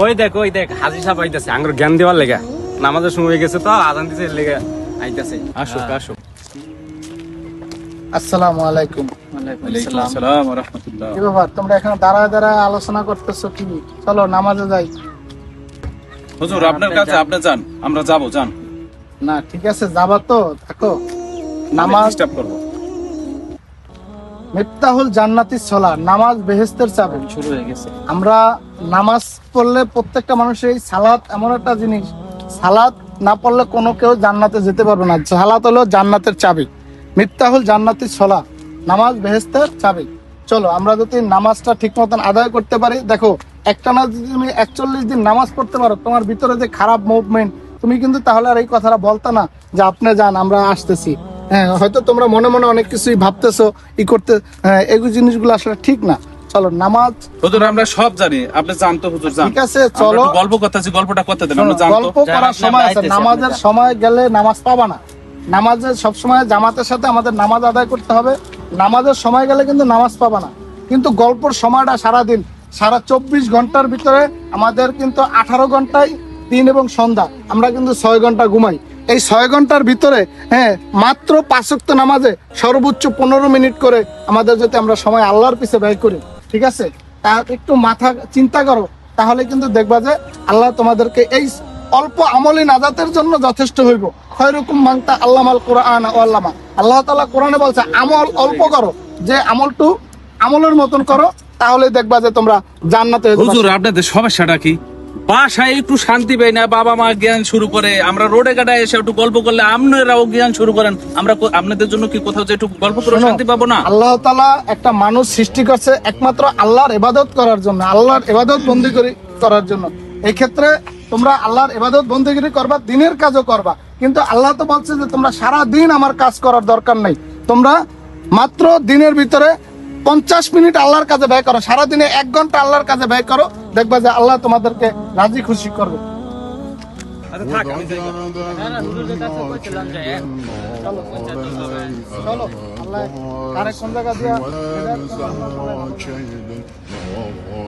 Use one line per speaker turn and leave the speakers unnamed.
ওই দেখ হাজি সাহেব আইতাছে আঙ্গুর জ্ঞান দেওয়ার লেগা, নামাজের সময় হয়ে গেছে তো আজান দিতে লেগা আইতাছে। আসুক আসুক।
আসসালামু আলাইকুম।
ওয়ালাইকুম আসসালাম ওয়া রাহমাতুল্লাহ।
কি ব্যাপার, তোমরা এখানে দাঁড়ায় দাঁড়ায় আলোচনা করতেছো কি? চলো নামাজে যাই।
হুজুর আপনার কাছে আপনি যান, আমরা যাব, যান।
না ঠিক আছে, যাবা তো থাকো। নামাজ
ডিস্টার্ব করব।
মিফতাহুল জান্নাতিস সালাহ, নামাজ বেহেশতের চাবি।
শুরু হয়ে গেছে।
আমরা নামাজ পড়লে প্রত্যেকটা মানুষের এই সালাত এমন একটা জিনিস, সালাত না পড়লে কোনো কেউ জান্নাতে যেতে পারবে না। সালাত হলো জান্নাতের চাবি। মিফতাহুল জান্নাতিস সালাহ, নামাজ বেহেশতের চাবি। চলো আমরা যদি নামাজটা ঠিক মতন আদায় করতে পারি, দেখো একটানা যদি তুমি 41 দিন নামাজ পড়তে পারো, তোমার ভিতরে যে খারাপ মুভমেন্ট, তুমি কিন্তু তাহলে আর এই কথাটা বলতা না যে আপনি যান আমরা আসতেছি। হ্যাঁ, হয়তো তোমরা মনে মনে অনেক কিছুই ভাবতেছো ই করতে, হ্যাঁ এগুলো জিনিসগুলো আসলে ঠিক না। চলো নামাজ।
হুজুর আমরা সব জানি, আপনি জান তো হুজুর, যান।
ঠিক আছে,
আমরা
চলো।
একটু গল্প করতেছি, গল্পটা করতে দেন, আমরা জান তো।
গল্প করার সময় আছে, নামাজের সময় গেলে নামাজ পাবা না। নামাজের সবসময় জামাতের সাথে আমাদের নামাজ আদায় করতে হবে। নামাজের সময় গেলে কিন্তু নামাজ পাবা না। কিন্তু গল্পর সময়টা সারাদিন, সারা 24 ঘন্টার ভিতরে আমাদের কিন্তু 18 ঘন্টায় দিন এবং সন্ধ্যা, আমরা কিন্তু 6 ঘন্টা ঘুমাই। এই 6 ঘন্টার ভিতরে হ্যাঁ মাত্র 5 ওয়াক্ত নামাজে সর্বোচ্চ 15 মিনিট করে আমাদের যদি আমরা সময় আল্লাহর পিছে ব্যয় করি, ঠিক আছে, তা একটু মাথা চিন্তা করো, তাহলে কিন্তু দেখবা যে আল্লাহ তোমাদেরকে এই অল্প আমলি নাজাতের জন্য যথেষ্ট হইব। খয়রুকুম মানতা আল্লামাল কোরআন ও আল্লামা। আল্লাহ তাআলা কোরআনে বলছে আমল অল্প করো, যে আমলের মতন করো, তাহলে দেখবা যে তোমরা জান্নাতে হইতে
হুজুর
পারবে।
আপনাদের সমস্যাটা কি? বাসায় একটু শান্তি পাই না, বাবা মা জ্ঞান শুরু করে, আমরা রোডে গাড়ায় এসে একটু গল্প করলে আপনারাও জ্ঞান শুরু করেন, আমরা আপনাদের জন্য কি কোথাও যে একটু গল্প করে
শোনো,
শান্তি পাবো না?
আল্লাহ তাআলা একটা মানুষ সৃষ্টি করছে একমাত্র আল্লাহর ইবাদত করার জন্য, আল্লাহর ইবাদত বন্দেগী করার জন্য। এই ক্ষেত্রে তোমরা আল্লাহর ইবাদত বন্দেগী করবা, দিনের কাজও করবা, কিন্তু আল্লাহ তো বলছে যে তোমরা সারা দিন আমার কাজ করার দরকার নাই, তোমরা মাত্র দিনের ভিতরে 50 মিনিট আল্লাহর কাজে ব্যয় করো, সারাদিনে 1 ঘন্টা আল্লাহর কাজে ব্যয় করো, দেখবা যে আল্লাহ তোমাদেরকে রাজি খুশি করবে।
আচ্ছা থাক, আমি যাই। না না, হুজুরের কাছে কইছিলাম যে
চলো আল্লাহ কারে কোন জায়গা দিয়া